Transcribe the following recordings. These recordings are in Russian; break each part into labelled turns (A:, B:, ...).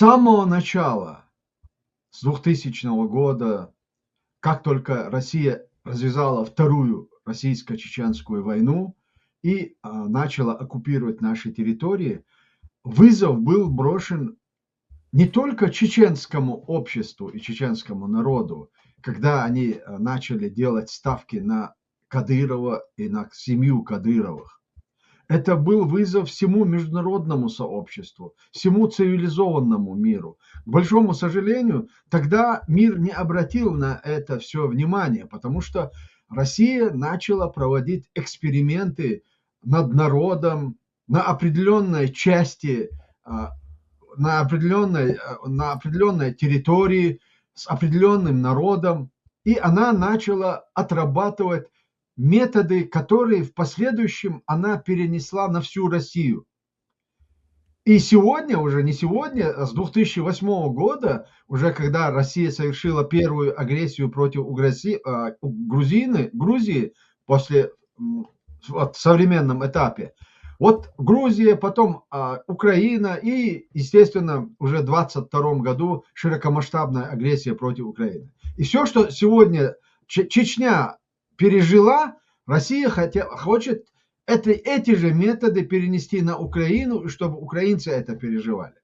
A: самого начала, с 2000 года, как только Россия развязала Вторую российско-чеченскую войну и начала оккупировать наши территории, вызов был брошен не только чеченскому обществу и чеченскому народу, когда они начали делать ставки на Кадырова и на семью Кадыровых. Это был вызов всему международному сообществу, всему цивилизованному миру. К большому сожалению, тогда мир не обратил на это все внимание, потому что Россия начала проводить эксперименты над народом на определенной части, на определенной территории с определенным народом, и она начала отрабатывать методы, которые в последующем она перенесла на всю Россию. И сегодня, уже не сегодня, а с 2008 года, уже когда Россия совершила первую агрессию против Грузии после, в современном этапе, вот Грузия, потом Украина и, естественно, уже в 2022 году широкомасштабная агрессия против Украины. И все, что сегодня Чечня пережила, Россия хочет эти же методы перенести на Украину, и чтобы украинцы это переживали.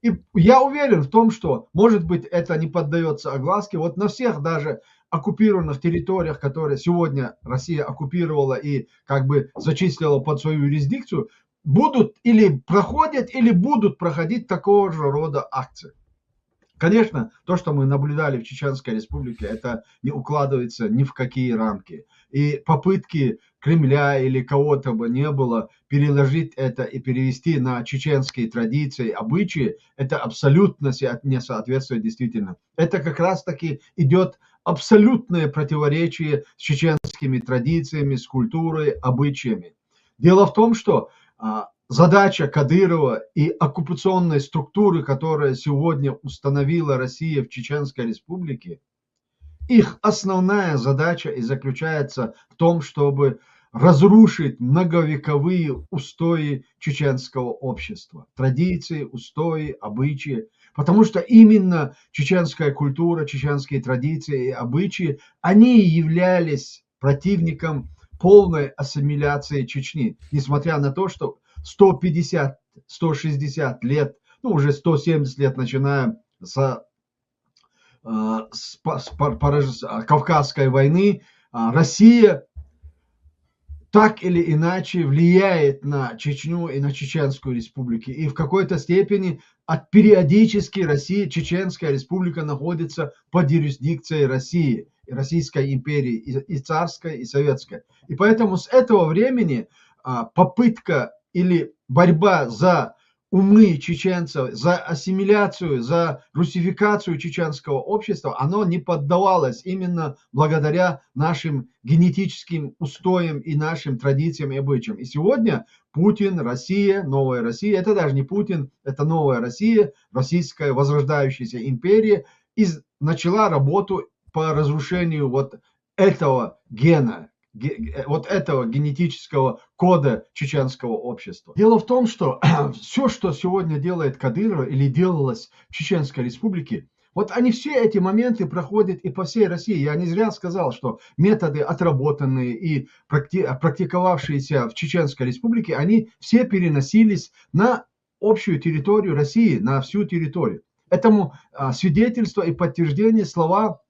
A: И я уверен в том, что, может быть, это не поддается огласке. Вот на всех даже оккупированных территориях, которые сегодня Россия оккупировала и как бы зачислила под свою юрисдикцию, будут или проходят, или будут проходить такого же рода акции. Конечно, то, что мы наблюдали в Чеченской Республике, это не укладывается ни в какие рамки. И попытки Кремля или кого-то бы не было переложить это и перевести на чеченские традиции, обычаи, это абсолютно не соответствует действительно. Это как раз-таки идет абсолютное противоречие с чеченскими традициями, с культурой, обычаями. Дело в том, что задача Кадырова и оккупационной структуры, которая сегодня установила Россия в Чеченской Республике, их основная задача и заключается в том, чтобы разрушить многовековые устои чеченского общества, традиции, устои, обычаи, потому что именно чеченская культура, чеченские традиции и обычаи, они являлись противником полной ассимиляции Чечни, несмотря на то, что 150-160 лет, ну уже 170 лет, начиная с Кавказской войны, Россия так или иначе влияет на Чечню и на Чеченскую республику. И в какой-то степени периодически Чеченская республика находится под юрисдикцией России, Российской империи, и царской, и советской. И поэтому с этого времени попытка или борьба за умы чеченцев, за ассимиляцию, за русификацию чеченского общества, оно не поддавалось именно благодаря нашим генетическим устоям и нашим традициям и обычаям. И сегодня Путин, Россия, новая Россия, это даже не Путин, это новая Россия, российская возрождающаяся империя, начала работу по разрушению вот этого гена, вот этого генетического кода чеченского общества. Дело в том, что все, что сегодня делает Кадыров или делалось в Чеченской Республике, вот они все эти моменты проходят и по всей России. Я не зря сказал, что методы, отработанные и практиковавшиеся в Чеченской Республике, они все переносились на общую территорию России, на всю территорию. Этому свидетельство и подтверждение слова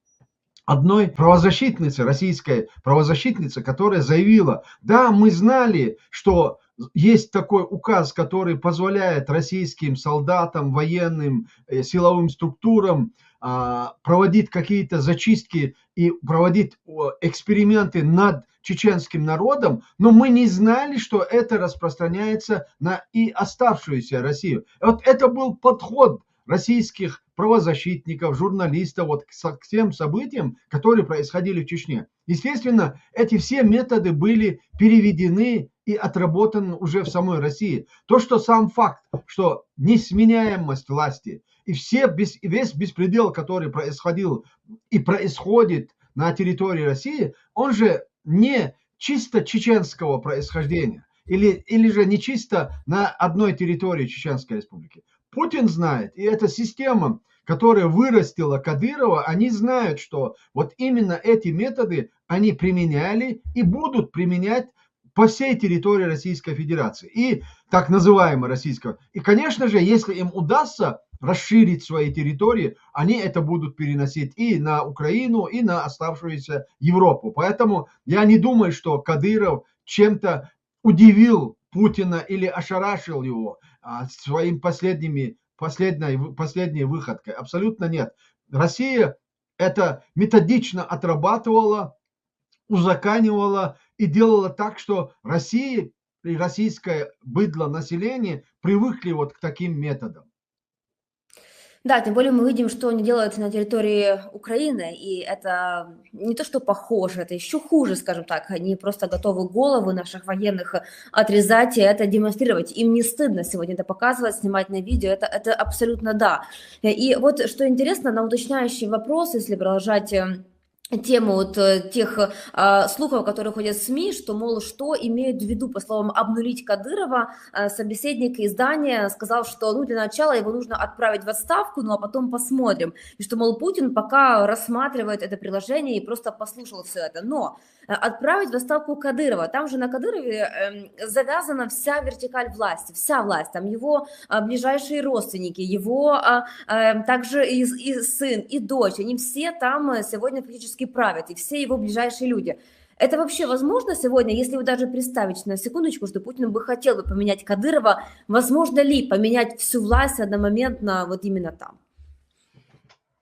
A: одной правозащитницы, российской правозащитницы, которая заявила: да, мы знали, что есть такой указ, который позволяет российским солдатам, военным, силовым структурам проводить какие-то зачистки и проводить эксперименты над чеченским народом, но мы не знали, что это распространяется на и оставшуюся Россию. Вот это был подход российских правозащитников, журналистов вот к тем событиям, которые происходили в Чечне. Естественно, эти все методы были переведены и отработаны уже в самой России. То, что сам факт, что несменяемость власти и весь беспредел, который происходил и происходит на территории России, он же не чисто чеченского происхождения или же не чисто на одной территории Чеченской Республики. Путин знает, и эта система, которая вырастила Кадырова, они знают, что вот именно эти методы они применяли и будут применять по всей территории Российской Федерации и так называемой российского. И, конечно же, если им удастся расширить свои территории, они это будут переносить и на Украину, и на оставшуюся Европу. Поэтому я не думаю, что Кадыров чем-то удивил Путина или ошарашил его своим последней выходкой. Абсолютно нет. Россия это методично отрабатывала, узаканивала и делала так, что Россия и российское быдло население привыкли вот к таким методам.
B: Да, тем более мы видим, что они делают на территории Украины, и это не то, что похоже, это еще хуже, скажем так. Они просто готовы головы наших военных отрезать и это демонстрировать. Им не стыдно сегодня это показывать, снимать на видео, это абсолютно да. И вот что интересно, на уточняющий вопрос, если продолжать тему вот тех слухов, которые ходят в СМИ, что, мол, что имеют в виду, по словам, обнулить Кадырова, собеседник издания сказал, что ну, для начала его нужно отправить в отставку, ну а потом посмотрим. И что, мол, Путин пока рассматривает это приложение и просто послушал все это. Но отправить в отставку Кадырова, там же на Кадырове завязана вся вертикаль власти, вся власть, там его ближайшие родственники, его также и сын, и дочь, они все там сегодня фактически правят, и все его ближайшие люди. Это вообще возможно сегодня, если вы даже представить на секундочку, что Путин бы хотел бы поменять Кадырова, возможно ли поменять всю власть одномоментно вот именно там?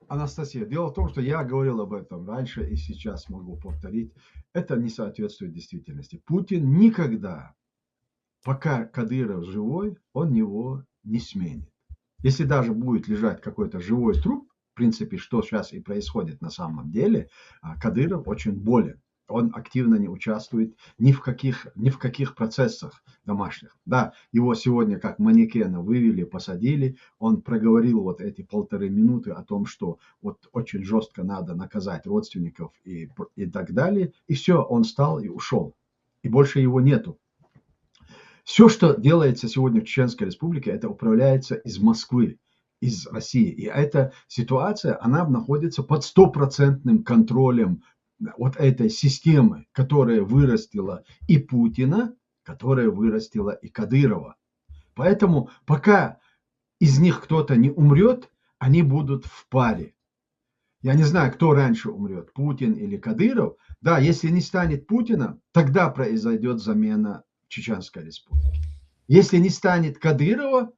A: Анастасия, дело в том, что я говорил об этом раньше и сейчас могу повторить. Это не соответствует действительности. Путин никогда, пока Кадыров живой, он его не сменит. Если даже будет лежать какой-то живой труп, в принципе, что сейчас и происходит на самом деле, Кадыров очень болен. Он активно не участвует ни в каких процессах домашних. Да, его сегодня как манекена вывели, посадили, он проговорил вот эти 1,5 минуты о том, что вот очень жестко надо наказать родственников и так далее, и все, он встал и ушел, и больше его нету. Все, что делается сегодня в Чеченской Республике, это управляется из Москвы, из России. И эта ситуация, она находится под стопроцентным контролем вот этой системы, которая вырастила и Путина, которая вырастила и Кадырова. Поэтому пока из них кто-то не умрет, они будут в паре. Я не знаю, кто раньше умрет, Путин или Кадыров. Да, если не станет Путина, тогда произойдет замена Чеченской Республики. Если не станет Кадырова,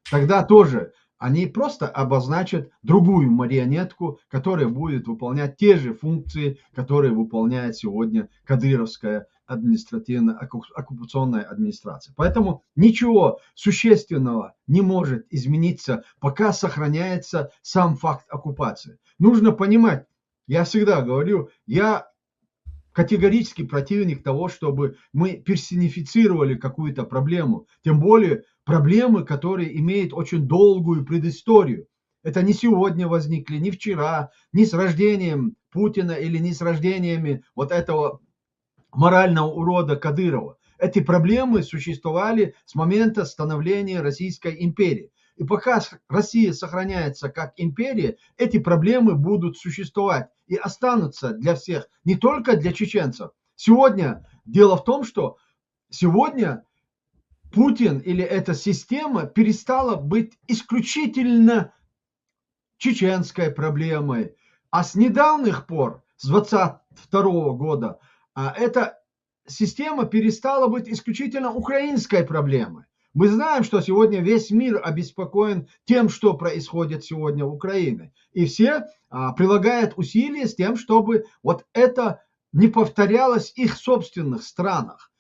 A: тогда тоже они просто обозначат другую марионетку, которая будет выполнять те же функции, которые выполняет сегодня кадыровская административно-оккупационная администрация. Поэтому ничего существенного не может измениться, пока сохраняется сам факт оккупации. Нужно понимать, я всегда говорю, я категорически противник того, чтобы мы персонифицировали какую-то проблему. Тем более проблемы, которые имеют очень долгую предысторию. Это не сегодня возникли, не вчера, не с рождением Путина или не с рождениями вот этого морального урода Кадырова. Эти проблемы существовали с момента становления Российской империи. И пока Россия сохраняется как империя, эти проблемы будут существовать и останутся для всех, не только для чеченцев. Сегодня дело в том, что сегодня Путин или эта система перестала быть исключительно чеченской проблемой. А с недавних пор, с 22 года, эта система перестала быть исключительно украинской проблемой. Мы знаем, что сегодня весь мир обеспокоен тем, что происходит сегодня в Украине. И все прилагают усилия с тем, чтобы вот это не повторялось в их собственных странах.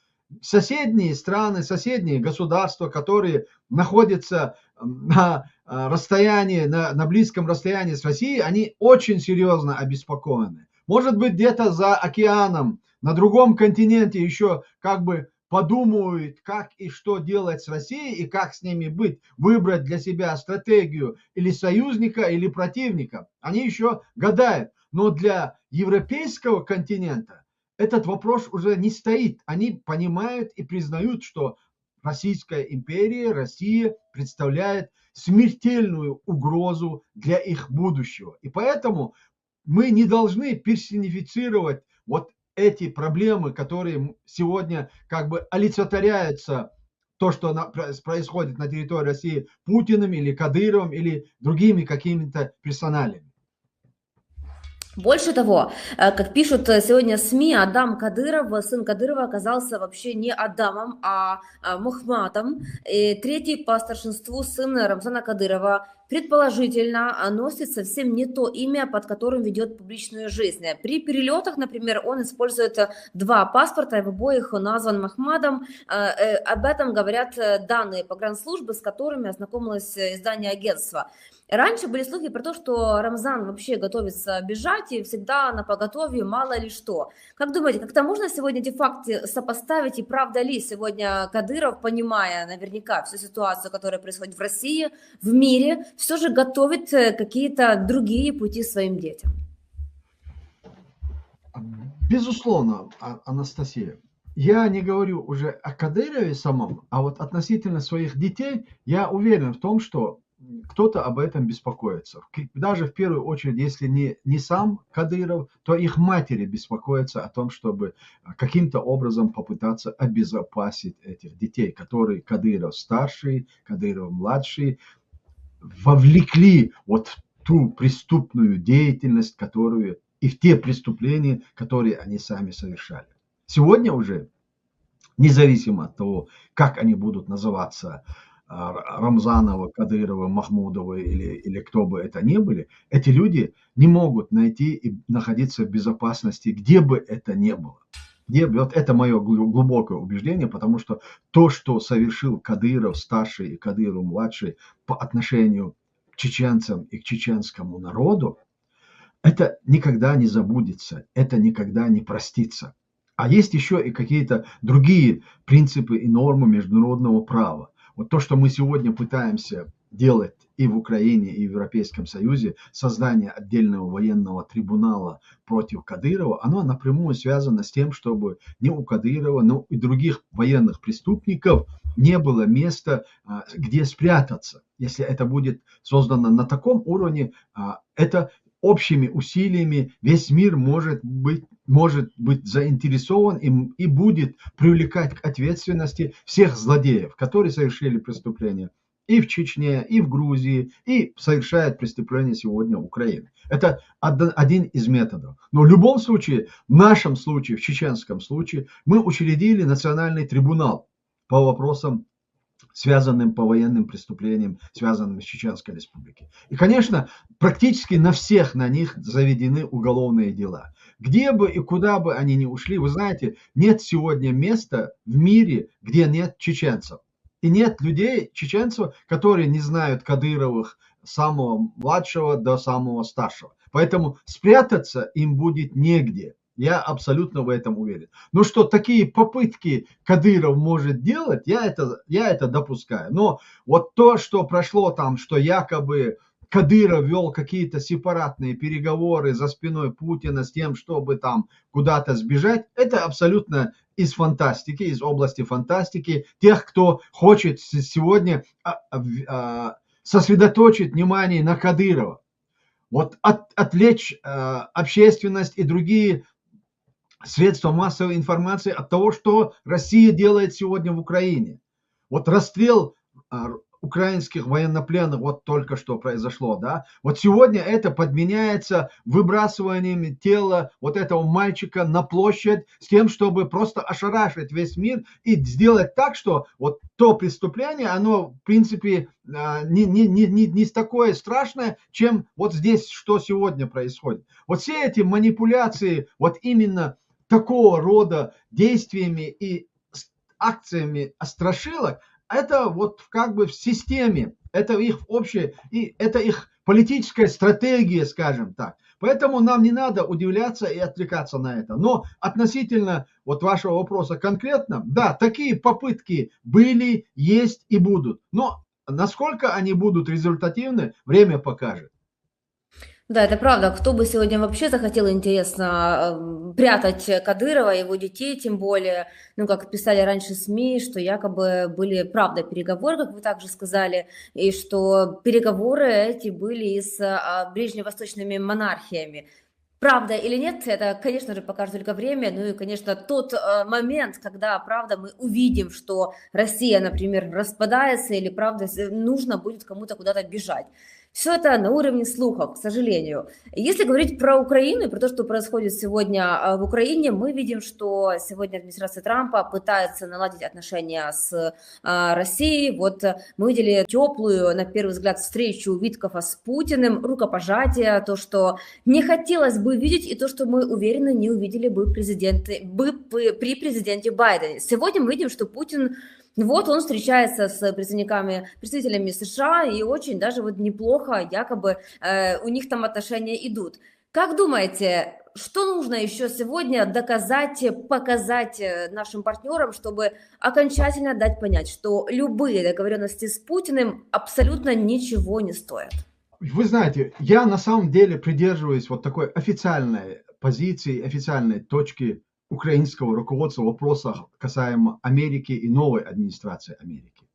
A: Соседние страны, соседние государства, которые находятся на расстоянии, на близком расстоянии с Россией, они очень серьезно обеспокоены. Может быть, где-то за океаном, на другом континенте еще как бы подумают, как и что делать с Россией и как с ними быть, выбрать для себя стратегию или союзника, или противника. Они еще гадают. Но для европейского континента этот вопрос уже не стоит. Они понимают и признают, что Российская империя, Россия представляет смертельную угрозу для их будущего. И поэтому мы не должны персонифицировать вот эти проблемы, которые сегодня как бы олицетворяются то, что происходит на территории России Путиным или Кадыровым или другими какими-то персоналями.
B: Больше того, как пишут сегодня СМИ, Адам Кадыров, сын Кадырова, оказался вообще не Адамом, а Мухматом. И третий по старшинству сын Рамзана Кадырова предположительно носит совсем не то имя, под которым ведет публичную жизнь. При перелетах, например, он использует два паспорта, и в обоих он назван Махмадом. Об этом говорят данные погранслужбы, с которыми ознакомилось издание агентства. Раньше были слухи про то, что Рамзан вообще готовится бежать и всегда на поготове, мало ли что. Как думаете, как-то можно сегодня эти факты сопоставить, и правда ли сегодня Кадыров, понимая наверняка всю ситуацию, которая происходит в России, в мире, все же готовит какие-то другие пути своим детям?
A: Безусловно, Анастасия. Я не говорю уже о Кадырове самом, а вот относительно своих детей, я уверен в том, что кто-то об этом беспокоится. Даже в первую очередь, если не сам Кадыров, то их матери беспокоятся о том, чтобы каким-то образом попытаться обезопасить этих детей, которые Кадыров старший, Кадыров младший, вовлекли вот в ту преступную деятельность, которую и в те преступления, которые они сами совершали. Сегодня уже, независимо от того, как они будут называться, Рамзанова, Кадырова, Махмудова или кто бы это ни были, эти люди не могут найти и находиться в безопасности, где бы это ни было. Вот это мое глубокое убеждение, потому что то, что совершил Кадыров старший и Кадыров младший по отношению к чеченцам и к чеченскому народу, это никогда не забудется, это никогда не простится. А есть еще и какие-то другие принципы и нормы международного права. Вот то, что мы сегодня пытаемся делать и в Украине, и в Европейском Союзе, создание отдельного военного трибунала против Кадырова, оно напрямую связано с тем, чтобы ни у Кадырова, ни у других военных преступников не было места, где спрятаться. Если это будет создано на таком уровне, это общими усилиями весь мир может быть заинтересован и будет привлекать к ответственности всех злодеев, которые совершили преступления и в Чечне, и в Грузии, и совершают преступления сегодня в Украине. Это один из методов. Но в любом случае, в нашем случае, в чеченском случае, мы учредили национальный трибунал по вопросам, связанным по военным преступлениям, связанным с Чеченской Республикой. И, конечно, практически на всех на них заведены уголовные дела. Где бы и куда бы они ни ушли, вы знаете, нет сегодня места в мире, где нет чеченцев. И нет людей, чеченцев, которые не знают Кадыровых с самого младшего до самого старшего. Поэтому спрятаться им будет негде. Я абсолютно в этом уверен. Но что такие попытки Кадыров может делать, я это допускаю. Но вот то, что прошло там, что якобы Кадыров вел какие-то сепаратные переговоры за спиной Путина с тем, чтобы там куда-то сбежать, это абсолютно из фантастики, из области фантастики тех, кто хочет сегодня сосредоточить внимание на Кадырова. Вот отвлечь общественность и другие средства массовой информации от того, что Россия делает сегодня в Украине. Вот расстрел украинских военнопленных, вот только что произошло, да, вот сегодня это подменяется выбрасыванием тела вот этого мальчика на площадь с тем, чтобы просто ошарашить весь мир и сделать так, что вот то преступление, оно в принципе не такое страшное, чем вот здесь, что сегодня происходит. Вот все эти манипуляции, вот именно такого рода действиями и акциями страшилок, это вот как бы в системе, это их общее, и это их политическая стратегия, скажем так. Поэтому нам не надо удивляться и отвлекаться на это. Но относительно вот вашего вопроса конкретно, да, такие попытки были, есть и будут. Но насколько они будут результативны, время покажет.
B: Да, это правда. Кто бы сегодня вообще захотел, интересно, прятать Кадырова, его детей, тем более, ну, как писали раньше СМИ, что якобы были, правда, переговоры, как вы также сказали, и что переговоры эти были и с ближневосточными монархиями. Правда или нет, это, конечно же, покажет только время. Ну и, конечно, тот момент, когда, правда, мы увидим, что Россия, например, распадается или, правда, нужно будет кому-то куда-то бежать. Все это на уровне слухов, к сожалению. Если говорить про Украину и про то, что происходит сегодня в Украине, мы видим, что сегодня администрация Трампа пытается наладить отношения с Россией. Вот мы видели теплую, на первый взгляд, встречу Виткофа с Путиным, рукопожатие, то, что не хотелось бы видеть, и то, что мы уверены, не увидели бы при президенте Байдене. Сегодня мы видим, что Путин, вот он встречается с представителями США, и очень даже вот неплохо, якобы у них там отношения идут. Как думаете, что нужно еще сегодня доказать, показать нашим партнерам, чтобы окончательно дать понять, что любые договоренности с Путиным абсолютно ничего не стоят?
A: Вы знаете, я на самом деле придерживаюсь вот такой официальной позиции, официальной точки украинского руководства в вопросах касаемо Америки и новой администрации Америки.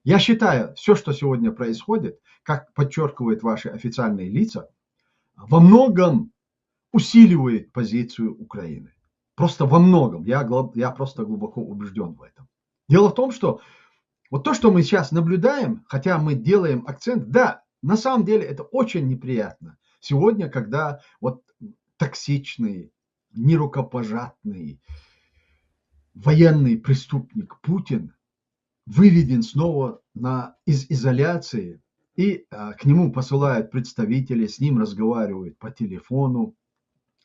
A: Я считаю, все, что сегодня происходит, как подчеркивают ваши официальные лица, во многом усиливает позицию Украины. Просто во многом. Я просто глубоко убежден в этом. Дело в том, что вот то, что мы сейчас наблюдаем, хотя мы делаем акцент, да, на самом деле это очень неприятно. Сегодня, когда вот токсичный, нерукопожатный военный преступник Путин выведен снова из изоляции, и к нему посылают представителей, с ним разговаривают по телефону,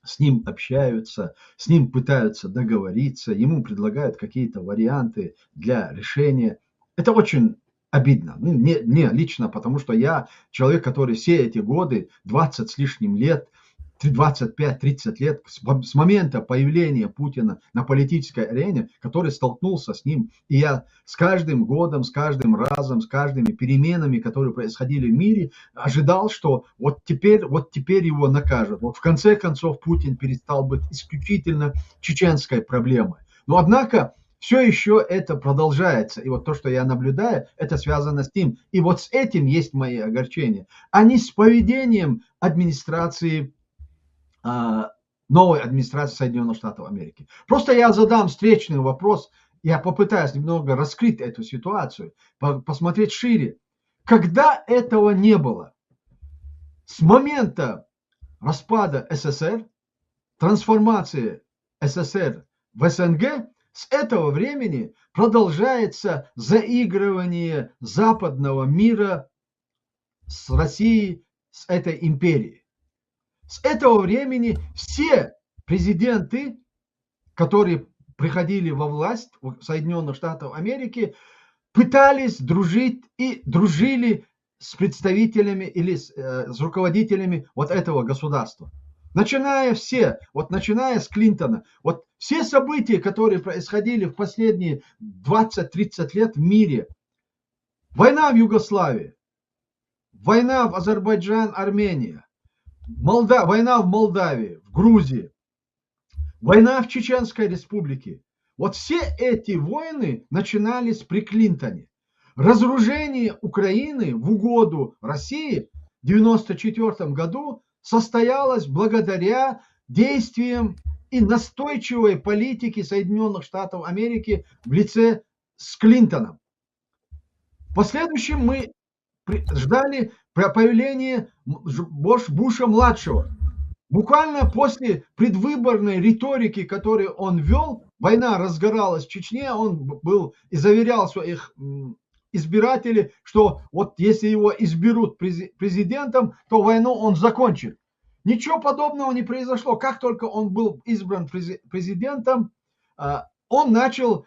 A: с ним общаются, с ним пытаются договориться, ему предлагают какие-то варианты для решения. Это очень обидно. Ну, мне лично, потому что я человек, который все эти годы, 20 с лишним лет, 25-30 лет с момента появления Путина на политической арене, который столкнулся с ним. И я с каждым годом, с каждым разом, с каждыми переменами, которые происходили в мире, ожидал, что вот теперь его накажут. Вот в конце концов Путин перестал быть исключительно чеченской проблемой. Но однако все еще это продолжается. И вот то, что я наблюдаю, это связано с ним. И вот с этим есть мои огорчения, а не с поведением администрации, новой администрации Соединенных Штатов Америки. Просто я задам встречный вопрос, я попытаюсь немного раскрыть эту ситуацию, посмотреть шире. Когда этого не было? С момента распада СССР, трансформации СССР в СНГ, с этого времени продолжается заигрывание западного мира с Россией, с этой империей. С этого времени все президенты, которые приходили во власть в Соединенных Штатах Америки, пытались дружить и дружили с представителями или с руководителями вот этого государства. Начиная с Клинтона, вот все события, которые происходили в последние 20-30 лет в мире, война в Югославии, война в Азербайджан, Армения, война в Молдавии, в Грузии, война в Чеченской республике. Вот все эти войны начинались при Клинтоне. Разоружение Украины в угоду России в 1994 году состоялось благодаря действиям и настойчивой политике Соединенных Штатов Америки в лице с Клинтоном. В последующем мы ждали появления Буша-младшего. Буквально после предвыборной риторики, которую он вел, война разгоралась в Чечне, он был и заверял своих избирателей, что вот если его изберут президентом, то войну он закончит. Ничего подобного не произошло. Как только он был избран президентом, он начал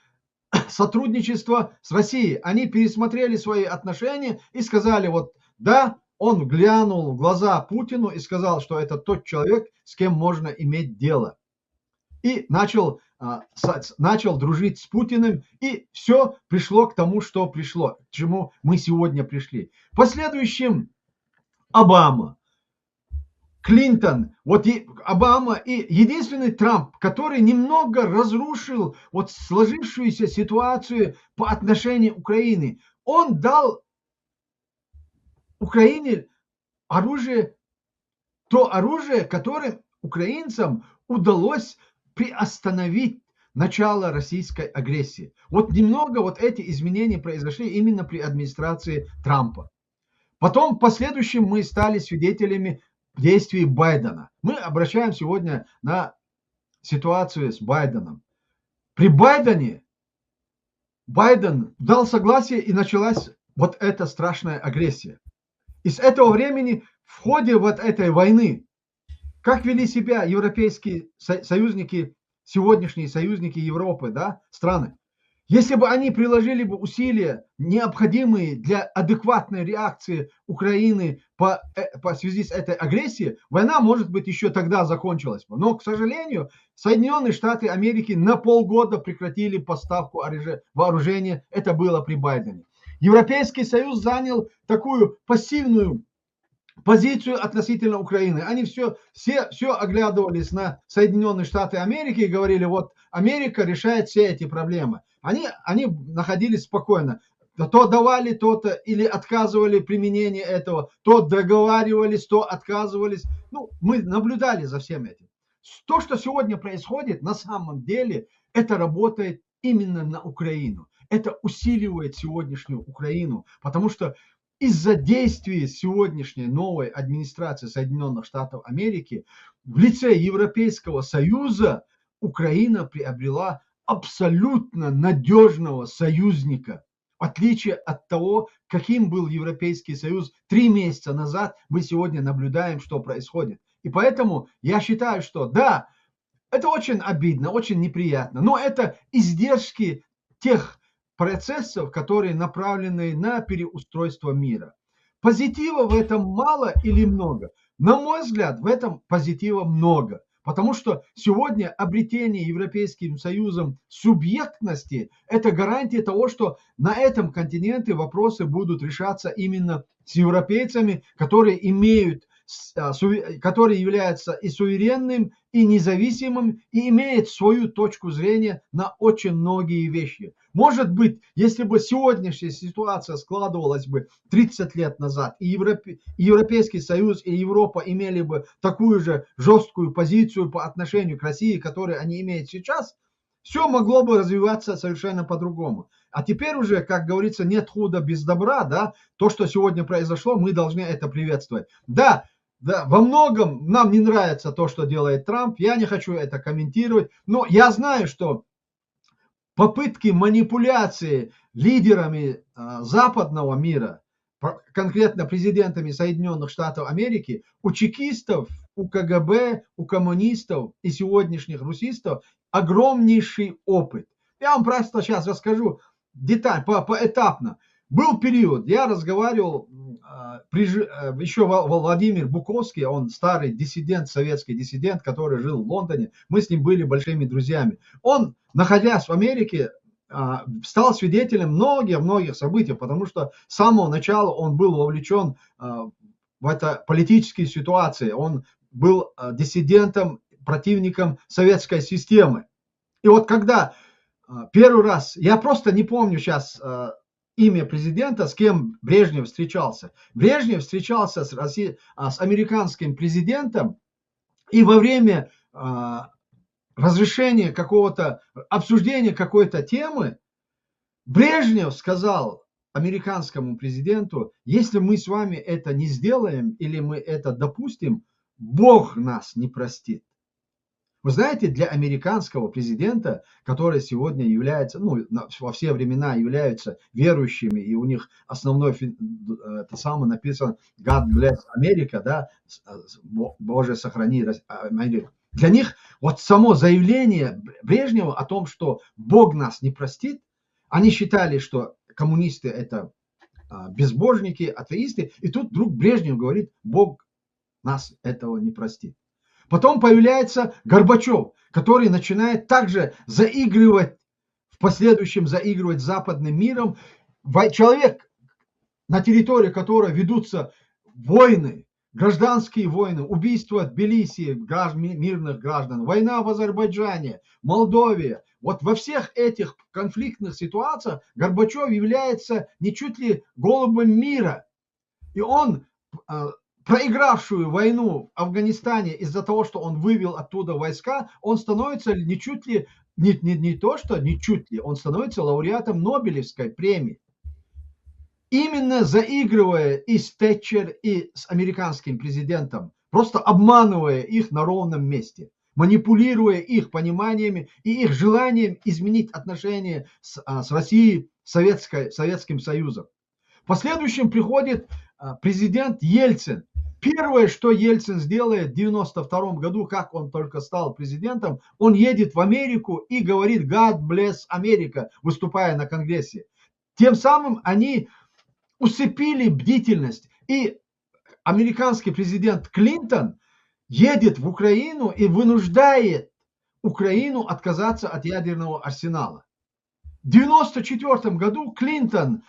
A: сотрудничество с Россией. Они пересмотрели свои отношения и сказали, вот да, он глянул в глаза Путину и сказал, что это тот человек, с кем можно иметь дело. И начал дружить с Путиным, и все пришло к тому, что пришло, к чему мы сегодня пришли. В последующем Обама, Клинтон, вот и Обама и единственный Трамп, который немного разрушил вот сложившуюся ситуацию по отношению к Украине. Он дал Украине оружие, то оружие, которым украинцам удалось приостановить начало российской агрессии. Вот немного вот эти изменения произошли именно при администрации Трампа. Потом в последующем мы стали свидетелями действий Байдена. Мы обращаем сегодня на ситуацию с Байденом. При Байдене Байден дал согласие, и началась вот эта страшная агрессия. И с этого времени в ходе вот этой войны, как вели себя европейские союзники, сегодняшние союзники Европы, да, страны, если бы они приложили бы усилия, необходимые для адекватной реакции Украины по связи с этой агрессией, война, может быть, еще тогда закончилась бы. Но, к сожалению, Соединенные Штаты Америки на полгода прекратили поставку вооружения. Это было при Байдене. Европейский Союз занял такую пассивную позицию относительно Украины. Они все оглядывались на Соединенные Штаты Америки и говорили, вот Америка решает все эти проблемы. Они находились спокойно. То давали то-то или отказывали применение этого, то договаривались, то отказывались. Ну, мы наблюдали за всем этим. То, что сегодня происходит, на самом деле, это работает именно на Украину. Это усиливает сегодняшнюю Украину, потому что из-за действий сегодняшней новой администрации Соединенных Штатов Америки в лице Европейского Союза Украина приобрела абсолютно надежного союзника. В отличие от того, каким был Европейский Союз 3 месяца назад, мы сегодня наблюдаем, что происходит. И поэтому я считаю, что да, это очень обидно, очень неприятно, но это издержки тех процессов, которые направлены на переустройство мира. Позитива в этом мало или много? На мой взгляд, в этом позитива много. Потому что сегодня обретение Европейским Союзом субъектности – это гарантия того, что на этом континенте вопросы будут решаться именно с европейцами, которые являются и суверенным, и независимым, и имеют свою точку зрения на очень многие вещи. Может быть, если бы сегодняшняя ситуация складывалась бы 30 лет назад, и Европейский Союз и Европа имели бы такую же жесткую позицию по отношению к России, которую они имеют сейчас, все могло бы развиваться совершенно по-другому. А теперь уже, как говорится, нет худа без добра, да, то, что сегодня произошло, мы должны это приветствовать. Да, во многом нам не нравится то, что делает Трамп, я не хочу это комментировать, но я знаю, что попытки манипуляции лидерами западного мира, конкретно президентами Соединенных Штатов Америки, у чекистов, у КГБ, у коммунистов и сегодняшних русистов огромнейший опыт. Я вам просто сейчас расскажу деталь, поэтапно. Был период, я разговаривал, еще Владимир Буковский, он старый диссидент, советский диссидент, который жил в Лондоне, мы с ним были большими друзьями. Он, находясь в Америке, стал свидетелем многих событий, потому что с самого начала он был вовлечен в это политические ситуации, он был диссидентом, противником советской системы. И вот когда первый раз, я просто не помню сейчас имя президента, с кем Брежнев встречался. Брежнев встречался с американским президентом, и во время разрешения какого-то, обсуждения какой-то темы, Брежнев сказал американскому президенту, если мы с вами это не сделаем или мы это допустим, Бог нас не простит. Вы знаете, для американского президента, который сегодня является, во все времена являются верующими, и у них основной, это самое написано, God bless America, да, Боже сохрани Америку. Для них вот само заявление Брежнева о том, что Бог нас не простит, они считали, что коммунисты это безбожники, атеисты, и тут вдруг Брежнев говорит, Бог нас этого не простит. Потом появляется Горбачев, который начинает также заигрывать, в последующем заигрывать с западным миром. Человек, на территории которого ведутся войны, гражданские войны, убийства в Тбилиси мирных граждан, война в Азербайджане, Молдове. Вот во всех этих конфликтных ситуациях Горбачев является не чуть ли голубем мира. И он, проигравшую войну в Афганистане из-за того, что он вывел оттуда войска, он становится не чуть ли, не то что не чуть ли, он становится лауреатом Нобелевской премии. Именно заигрывая и с Тэтчер, и с американским президентом, просто обманывая их на ровном месте, манипулируя их пониманиями и их желанием изменить отношения с Россией, Советским Союзом. В последующем приходит президент Ельцин. Первое, что Ельцин сделает в 1992 году, как он только стал президентом, он едет в Америку и говорит «God bless America», выступая на Конгрессе. Тем самым они усыпили бдительность. И американский президент Клинтон едет в Украину и вынуждает Украину отказаться от ядерного арсенала. В 1994 году Клинтон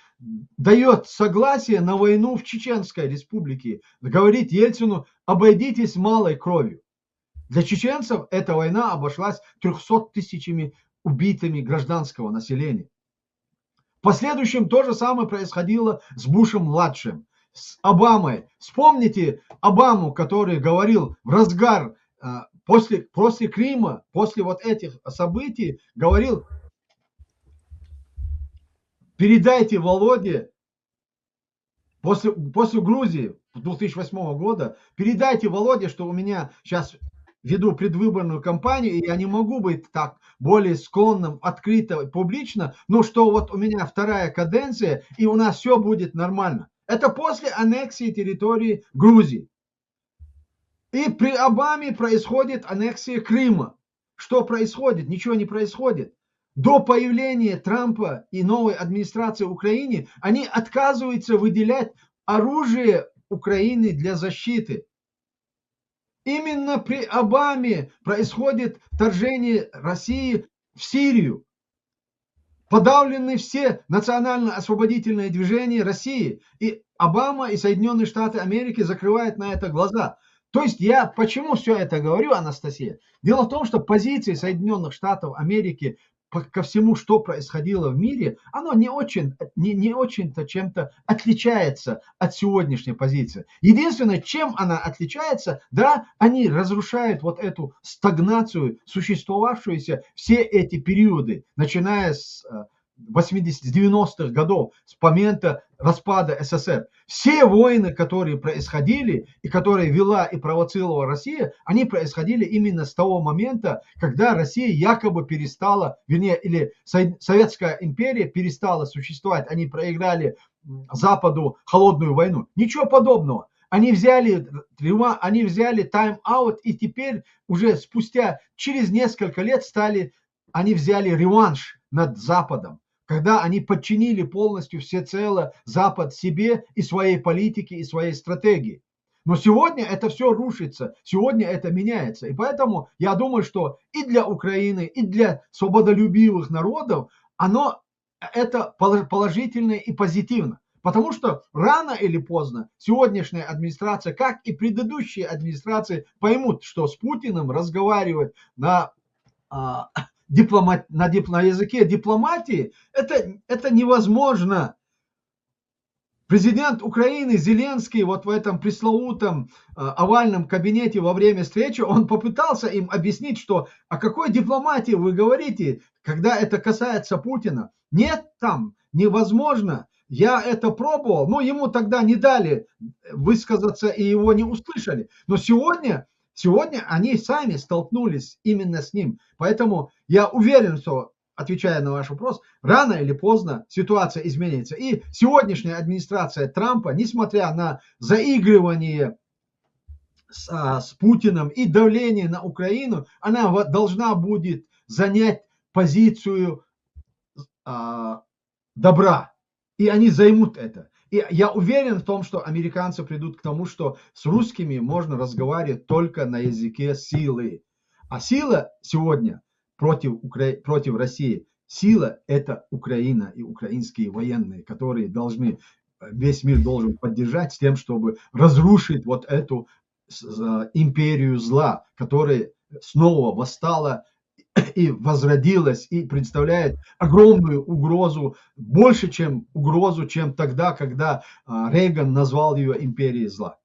A: дает согласие на войну в Чеченской республике. Говорит Ельцину: обойдитесь малой кровью. Для чеченцев эта война обошлась 300 тысячами убитыми гражданского населения. В последующем то же самое происходило с Бушем-младшим, с Обамой. Вспомните Обаму, который говорил в разгар, после Крыма, после вот этих событий, говорил: передайте Володе, после Грузии 2008 года, передайте Володе, что у меня сейчас веду предвыборную кампанию, и я не могу быть так более склонным, открыто, публично, но что вот у меня вторая каденция, и у нас все будет нормально. Это после аннексии территории Грузии. И при Обаме происходит аннексия Крыма. Что происходит? Ничего не происходит. До появления Трампа и новой администрации в Украине они отказываются выделять оружие Украине для защиты. Именно при Обаме происходит вторжение России в Сирию. Подавлены все национально-освободительные движения России. И Обама и Соединенные Штаты Америки закрывают на это глаза. То есть я почему все это говорю, Анастасия? Дело в том, что позиции Соединенных Штатов Америки ко всему, что происходило в мире, оно не очень-то чем-то отличается от сегодняшней позиции. Единственное, чем она отличается, да, они разрушают вот эту стагнацию, существовавшуюся все эти периоды, начиная с 90-х годов, с момента распада СССР. Все войны, которые происходили и которые вела и провоцировала Россия, они происходили именно с того момента, когда Россия якобы перестала, вернее, или Советская империя перестала существовать. Они проиграли Западу холодную войну. Ничего подобного. Они взяли тайм-аут, и теперь уже спустя, через несколько лет они взяли реванш над Западом, когда они подчинили полностью всецело Запад себе и своей политике, и своей стратегии. Но сегодня это все рушится, сегодня это меняется. И поэтому я думаю, что и для Украины, и для свободолюбивых народов это положительно и позитивно. Потому что рано или поздно сегодняшняя администрация, как и предыдущие администрации, поймут, что с Путиным разговаривать на языке дипломатии это невозможно. Президент Украины Зеленский вот в этом пресловутом овальном кабинете во время встречи, он попытался им объяснить, что о какой дипломатии вы говорите, когда это касается Путина. Нет, там невозможно. Я это пробовал, но ему тогда не дали высказаться и его не услышали. Но сегодня они сами столкнулись именно с ним. Поэтому я уверен, что, отвечая на ваш вопрос, рано или поздно ситуация изменится. И сегодняшняя администрация Трампа, несмотря на заигрывание с Путиным и давление на Украину, она должна будет занять позицию добра. И они займут это. И я уверен в том, что американцы придут к тому, что с русскими можно разговаривать только на языке силы. А сила сегодня против России, сила – это Украина и украинские военные, которые должны весь мир должен поддержать с тем, чтобы разрушить вот эту империю зла, которая снова восстала и возродилась, и представляет огромную угрозу, больше, чем угрозу, чем тогда, когда Рейган назвал ее империей зла.